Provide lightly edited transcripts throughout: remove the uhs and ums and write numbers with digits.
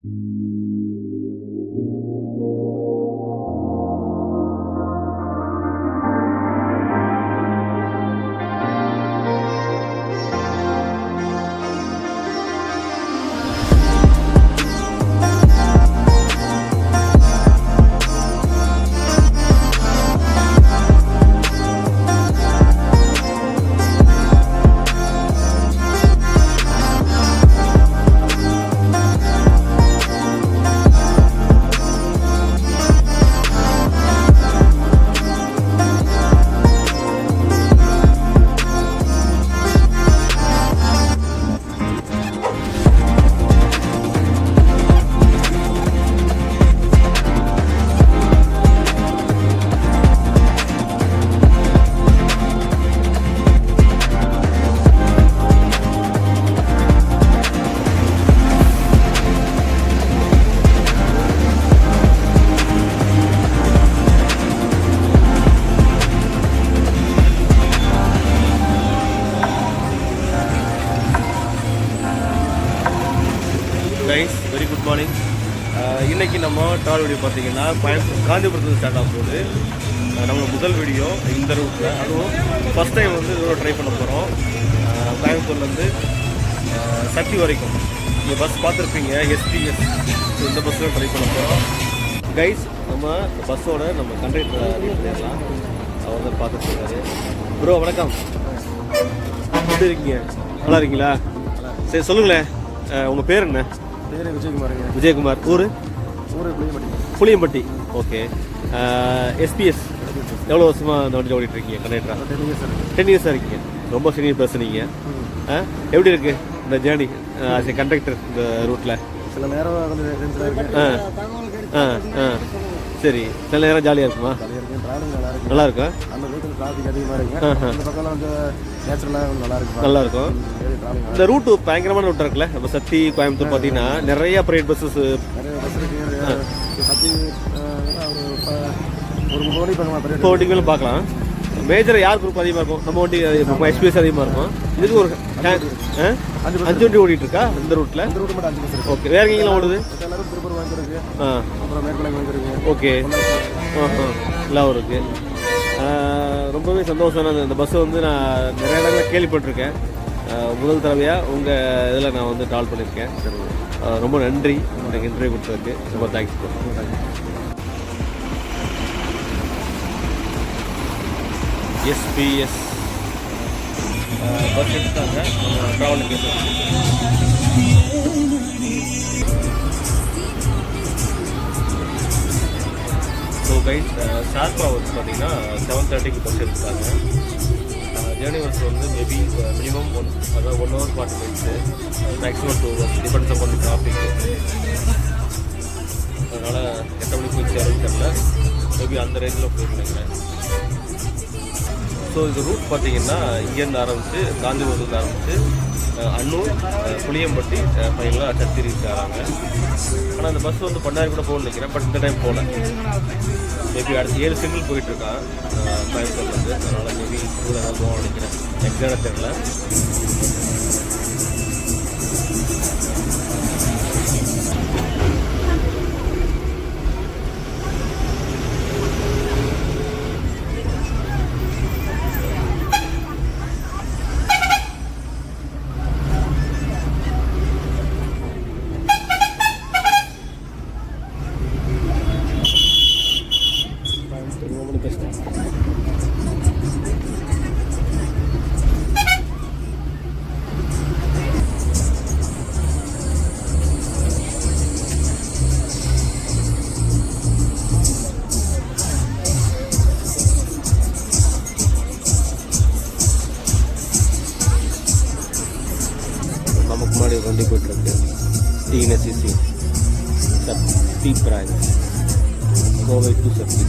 Guys very good morning. இன்றைக்கி நம்ம travel video பார்த்தீங்கன்னா காந்திபுரத்தில் ஸ்டார்ட் ஆக போகுது. நம்ம முதல் வீடியோ இந்த ரூட்டில், அதுவும் ஃபஸ்ட் டைம் வந்து இதோட ட்ரை பண்ண போகிறோம். கோயம்புத்தூர்லேருந்து சக்தி வரைக்கும் இந்த பஸ் பார்த்துருப்பீங்க, எஸ்பிஎஸ். இந்த பஸ்ஸில் ட்ரை பண்ண போகிறோம். கைஸ் நம்ம பஸ்ஸோட நம்ம கண்டக்டர் பேசலாம். அவர் தான் பார்த்துருக்காரு. ப்ரோ வணக்கம், எப்படி இருக்கீங்க? நல்லா இருக்கீங்களா? சரி சொல்லுங்களேன், உங்கள் பேர் என்ன? பேர் விஜயகுமார். விஜயகுமார். ஊர் புளியம்பட்டி. ஓகே. எஸ்பிஎஸ் எவ்வளோ வருஷமாக இந்த வண்டியில் ஓடிட்டுருக்கீங்க கண்டக்டராக? 10 இயர்ஸாக இருக்கீங்க. ரொம்ப சீனியர் பர்சன் நீங்கள். எப்படி இருக்குது இந்த ஜேர்னி ஆஸ் ஏ கண்டக்டர் இந்த ரூட்டில்? சில நேரம் சரி, சில நேரம் ஜாலியாக இருக்குமா? நல்லா இருக்கும். அந்த ரூட்டில் டிராஃபிக் அதிகமாக இருக்குங்க. அந்த பக்கம்லாம் வந்து நேச்சுரலாக நல்லா இருக்கும். இந்த ரூட்டு பயங்கரமான ரூட்டாக இருக்குல்ல. நம்ம சக்தி கோயம்புத்தூர் பார்த்தீங்கன்னா நிறைய ப்ரைவேட் பஸ்ஸஸ் நிறைய பஸ் இருக்குது. சக்தி ஒரு 30 வண்டி பார்க்கலாம். 30 வண்டிகளும் பார்க்கலாம். மேஜராக யார் குரூப் அதிகமாக இருக்கும்? நம்ம வண்டி எக்ஸ்பிஎஸ் அதிகமாக இருக்கும். இதுக்கு ஒரு 5 வண்டி ஓடிட்டு இருக்கா இந்த ரூட்டில்? இந்த ரூட்டு மட்டும் 5 பஸ் இருக்குது. ஓகே. வேற எங்கெல்லாம் ஓடுது? எல்லாரும் திருப்பூர் வாங்கிருக்கு, அப்புறம் மேற்கொள்ளை வாங்கிருக்கு. ஓகே. எல்லாம் இருக்குது. ரொம்பவே சந்தோஷம். இந்த பஸ்ஸை வந்து நான் நிறைய இடங்களில் கேள்விப்பட்டிருக்கேன். முதல் தடவையாக உங்கள் இதில் நான் வந்து கால் பண்ணியிருக்கேன். ரொம்ப நன்றி எனக்கு இன்டர்வியூ கொடுத்ததுக்கு. ரொம்ப தேங்க்ஸ். எஸ்பிஎஸ் பஸ் எடுத்தாங்க. நம்ம ட்ராவலுக்கு ஸோ கைஸ் ஷார்ப்பாக வந்து பார்த்தீங்கன்னா 7:30க்கு பஸ் எடுத்தாங்க. ஜேர்னி பஸ் வந்து மேபி மினிமம் அதாவது 1 hour 40 minutes, maximum 2 hours, depends upon traffic. அதனால் எத்தனை மணிக்கு போய் சேரும்னு தெரியல. மேபி அந்த ரேஞ்சில் போய் நினைக்கிறேன். ஸோ இந்த ரூட் பார்த்தீங்கன்னா இங்கேருந்து ஆரம்பித்து காந்திபுரத்துலேருந்து ஆரம்பித்து அன்னூர், புளியம்பட்டி, ஃபைனலாக சக்தி ரீச் ஆகிறாங்க. ஆனால் அந்த பஸ் வந்து பண்ணாரி கூட போகணும்னு நினைக்கிறேன். பட் இந்த டைம் போகல. மேபி அடுத்து 7 சிங்கிள் போயிட்டுருக்கான் கோயம்புத்தூர்லேருந்து. அதனால் மேபி கூட தான் போகணும்னு நினைக்கிறேன். எக்ஸாக்டாக தெரியல. நமக்கு முன்னாடி ஒரு வண்டி போயிட்டுருக்கு. TNSCC Sakthi branch, Kovai to Sakthi.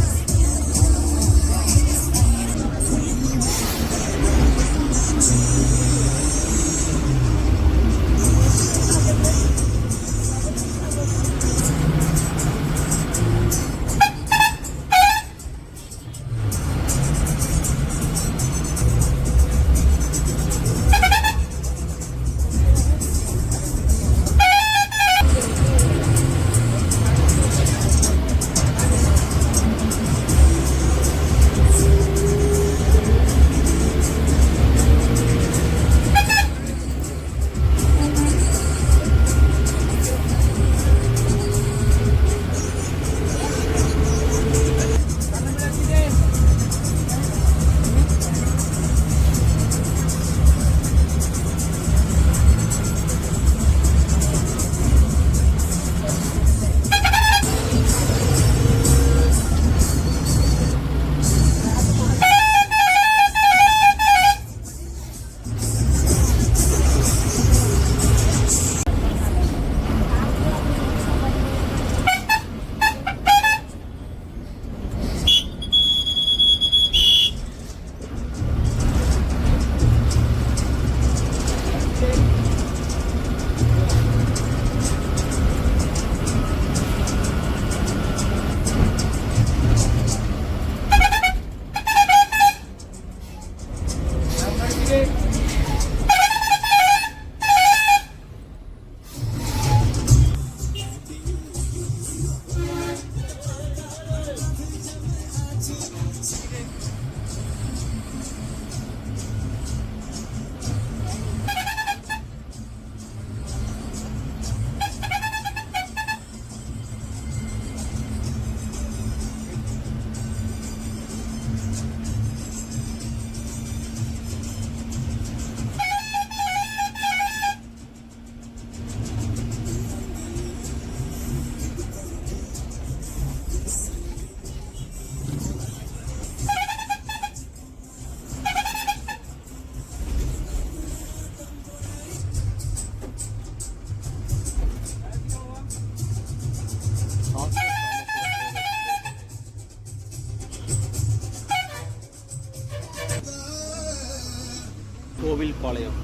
Kovilpalayam.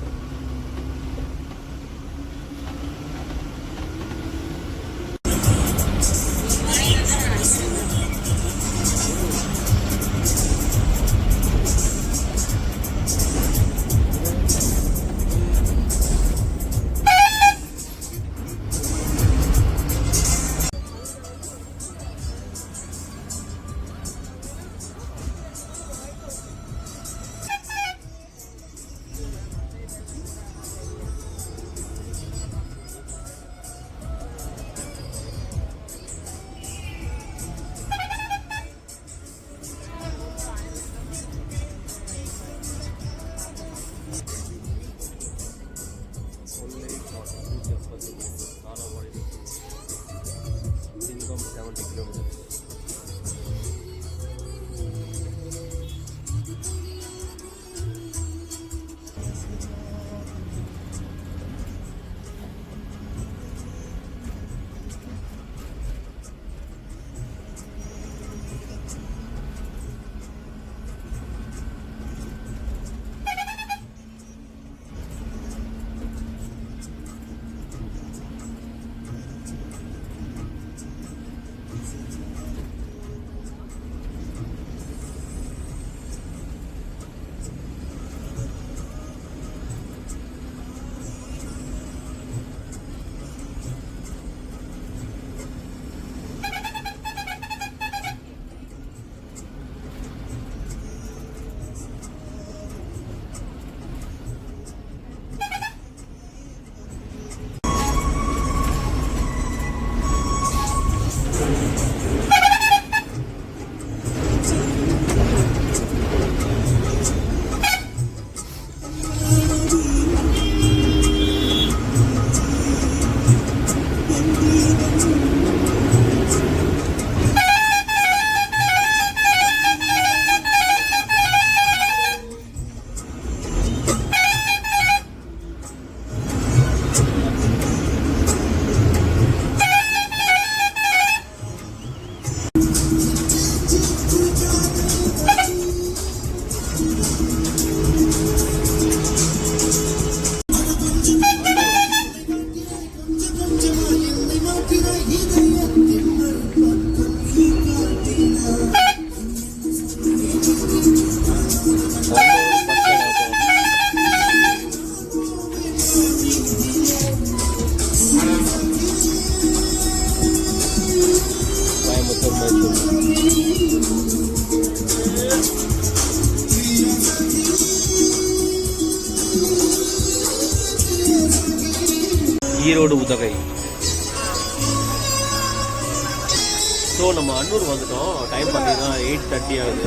Income 70 kilometers. Erode Udhagai. So நம்ம அன்னூர் வந்துட்டோம். டைம் பார்த்தீங்கன்னா 8:30 ஆகுது.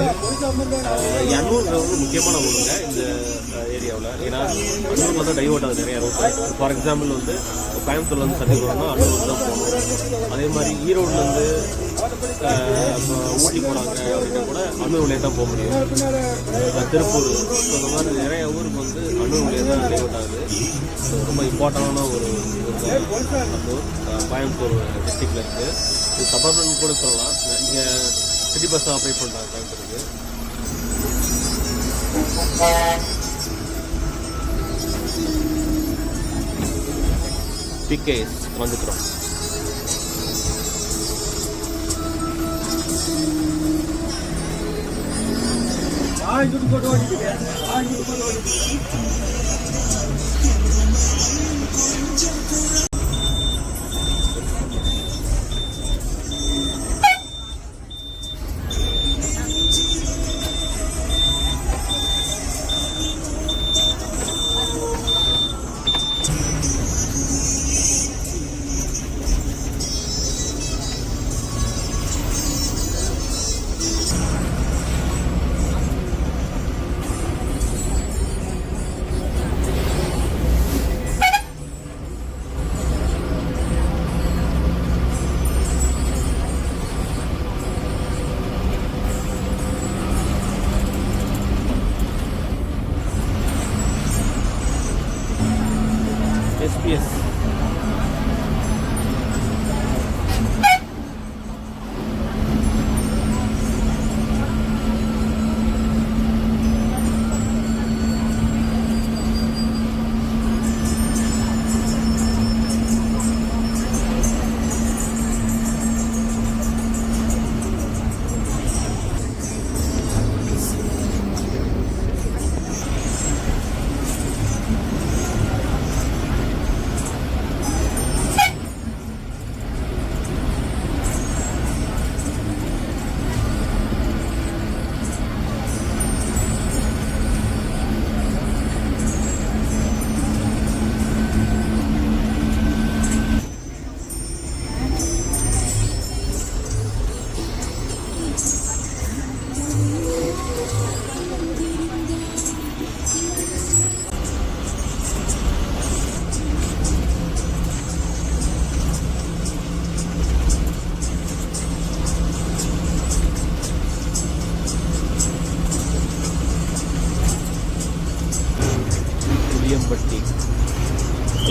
அன்னூர் வந்து முக்கியமான ஊருங்க இந்த ஏரியாவில். ஏன்னா அன்னூர் வந்து டைவர்ட் ஆகுது நிறைய ரூட். ஃபார் எக்ஸாம்பிள் வந்து கோயம்புத்தூர்ல வந்து சட்டி போகிறோம்னா அன்னூர் தான் போகணும். அதே மாதிரி ஈரோடுலேருந்து ஊட்டி போகிறாங்க அப்படின்னா கூட அன்னூர் வழியாக தான் போக முடியும். திருப்பூர் இந்த மாதிரி நிறைய ஊருக்கு வந்து அன்னூர் வழியாக தான் டைவர்ட் ஆகுது. ரொம்ப இம்பார்ட்டண்டான ஒரு ஊர் தான் அன்னூர். கோயம்புத்தூர் டிஸ்ட்ரிக்டில் இருக்குது. இது சபர்பன் கூட சொல்லலாம். இங்கே சிட்டி பஸ் ஆப்ரேட் பண்ணுறாங்க கோயம்புத்தூருக்கு. பிகேஎஸ் வந்துக்கிறோம்.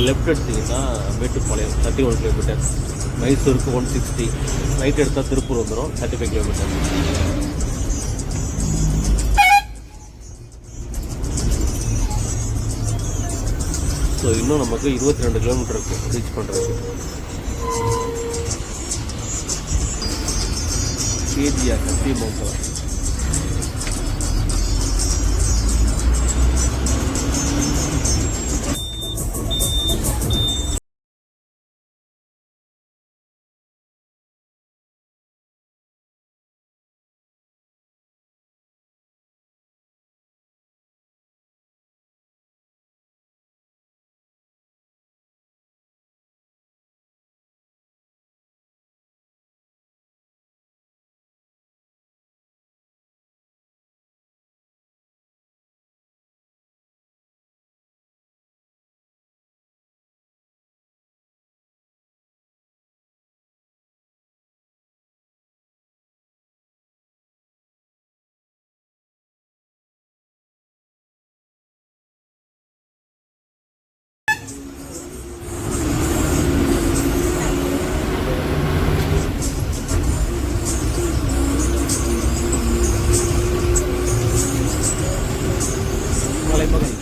லெஃப்ட் எடுத்திங்கன்னா மேட்டுப்பாளையம் 31 கிலோமீட்டர், மைசூருக்கு 160, ரைட் எடுத்தால் திருப்பூர் வந்துடும் 35 கிலோமீட்டர். ஸோ இன்னும் நமக்கு 22 கிலோமீட்டர் இருக்குது ரீச் பண்ணுறதுக்கு. கேஜிஆர் சத்தியமங்கலம். மலைப்பகுதி.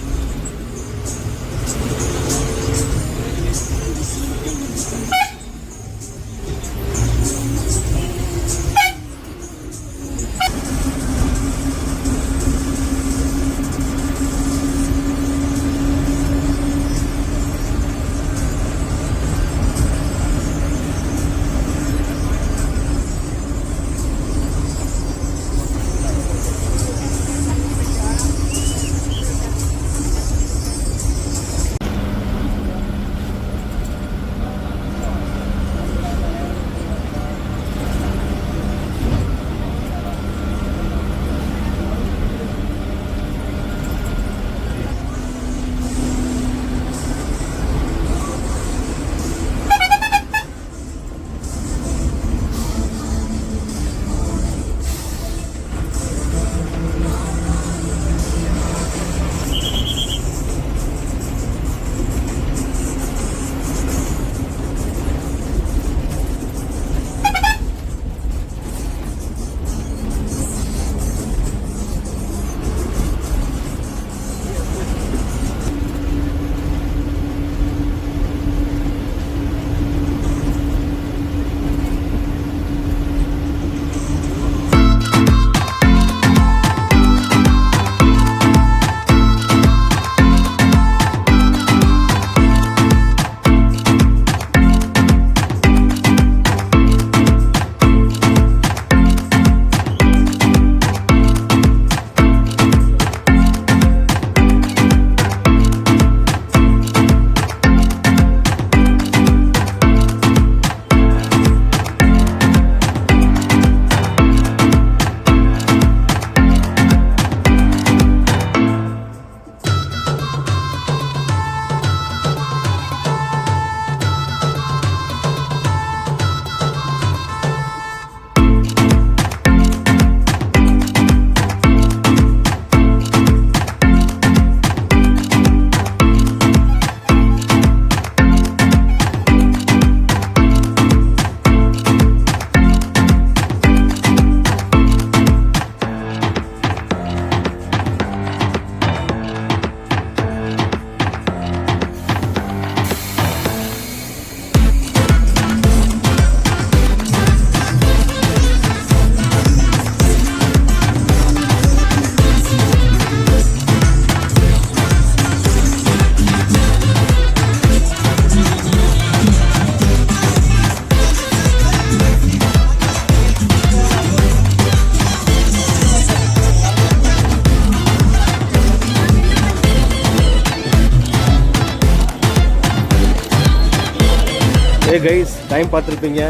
கைஸ் டைம் பார்த்துருப்பீங்க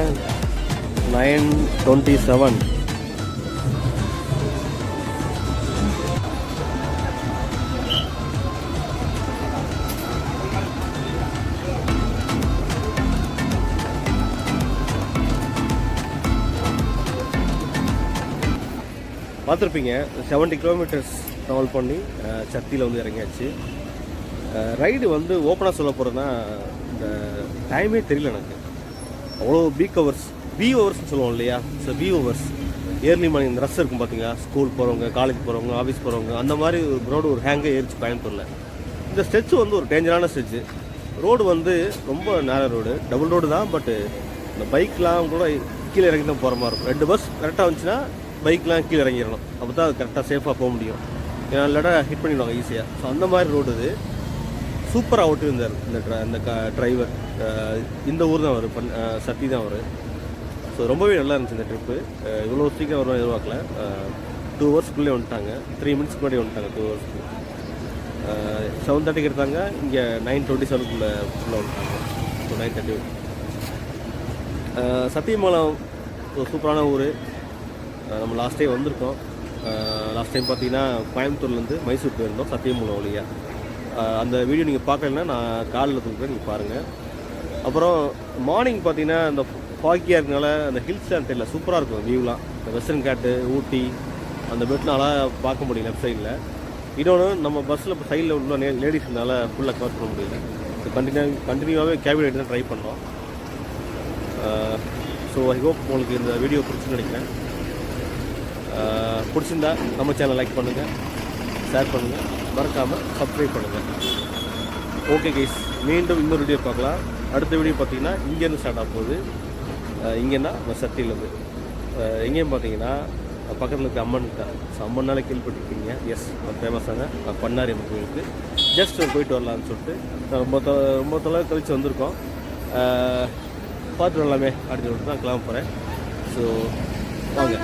9:27. பார்த்துருப்பீங்க 70 கிலோமீட்டர்ஸ் ட்ராவல் பண்ணி சத்தியில் வந்து இறங்கியாச்சு. ரைடு வந்து ஓப்பனாக சொல்ல போகிறதுனா இந்த டைமே தெரியல எனக்கு. அவ்வளோ பீக் ஹவர்ஸ்னு சொல்லுவோம் இல்லையா? So peak hours early morning இந்த ரஷ் இருக்கும் பார்த்தீங்களா? ஸ்கூல் போகிறவங்க, காலேஜ் போகிறவங்க, ஆஃபீஸ் போகிறவங்க, அந்த மாதிரி ஒரு ரோடு ஒரு ஹேங்கே ஏறிச்சு கோயம்புத்தூரில். இந்த ஸ்ட்ரெச் வந்து ஒரு டேஞ்சரான ஸ்ட்ரெச்சு. ரோடு வந்து ரொம்ப நேர ரோடு, டபுள் ரோடு தான். பட்டு இந்த பைக்லாம் கூட கீழே இறங்கி தான் போகிற மாதிரி இருக்கும். 2 பஸ் கரெக்டாக வந்துச்சுன்னா பைக்லாம் கீழே இறங்கிடணும். அப்போ தான் அது கரெக்டாக சேஃபாக போக முடியும். ஏன்னா இல்லாட்டா ஹிட் பண்ணிடுவாங்க ஈஸியாக. ஸோ அந்த மாதிரி ரோடு இது. சூப்பராக ஓட்டியிருந்தார் இந்த டிரைவர். இந்த ஊர் தான் அவர் சத்தி தான் அவர். ஸோ ரொம்பவே நல்லா இருந்துச்சு இந்த ட்ரிப்பு. இவ்வளோ சீக்கிரம் வருவாங்க எதிர்பார்க்கல. 2 ஹவர்ஸ்க்குள்ளே வந்துட்டாங்க. 3 மினிட்ஸ்க்கு முன்னாடி வந்துட்டாங்க 2 ஹவர்ஸ்க்கு. 7:30க்கு எடுத்தாங்க, இங்கே 9:27க்குள்ளே ஃபுல்லாக வந்துட்டாங்க. ஸோ 9:30. சத்தியமங்கலம் ஒரு சூப்பரான ஊர். நம்ம லாஸ்ட் டைம் வந்திருக்கோம். லாஸ்ட் டைம் பார்த்தீங்கன்னா கோயம்புத்தூர்லேருந்து மைசூர் போயிருந்தோம் சத்தியமங்கலம் வழியாக. அந்த வீடியோ நீங்கள் பார்க்கலன்னா நான் காலில் தூக்குறேன், நீங்கள் பாருங்கள். அப்புறம் மார்னிங் பார்த்தீங்கன்னா அந்த ஃபாக்கியாக இருக்கனால அந்த ஹில்ஸ் தெரியல, சூப்பராக இருக்கும் வியூலாம். இந்த வெஸ்டர்ன் காட்டு, ஊட்டி, அந்த பெட்னால பார்க்க முடியும் லெஃப்ட் சைடில். இன்னொன்று நம்ம பஸ்ஸில் இப்போ சைடில் உள்ள லேடிஸ்னால ஃபுல்லாக கவர் பண்ண முடியல. ஸோ கண்டினியூவாகவே கேபின் ரைடு தான் ட்ரை பண்ணோம். ஸோ ஐ ஹோப் உங்களுக்கு இந்த வீடியோ பிடிச்சுன்னு நினைக்கிறேன். பிடிச்சிருந்தா நம்ம சேனல் லைக் பண்ணுங்கள், ஷேர் பண்ணுங்கள், மறக்காமல் சப்ஸ்கிரைப் பண்ணுங்கள். ஓகே கைஸ், மீண்டும் இன்னொரு வீடியோ பார்க்கலாம். அடுத்த வீடியோ பார்த்தீங்கன்னா இங்கேருந்து ஸ்டார்ட் ஆக போகுது. இங்கேன்னா சத்தியிலேருந்து. எங்கேயும் பார்த்தீங்கன்னா பக்கத்தில் இருக்க அம்மன் தான். ஸோ அம்மன்னால கேள்விப்பட்டிருக்கீங்க. எஸ், ஃபேமஸான பண்ணாரி அம்மன் கோயிலுக்கு ஜஸ்ட் போயிட்டு வரலான்னு சொல்லிட்டு ரொம்ப தொலைவு கழிச்சு வந்திருக்கோம். பார்த்துட்டு வரலாமே அப்படின்னு சொல்லிட்டு தான் கிளம்ப போகிறேன். ஸோ வாங்க.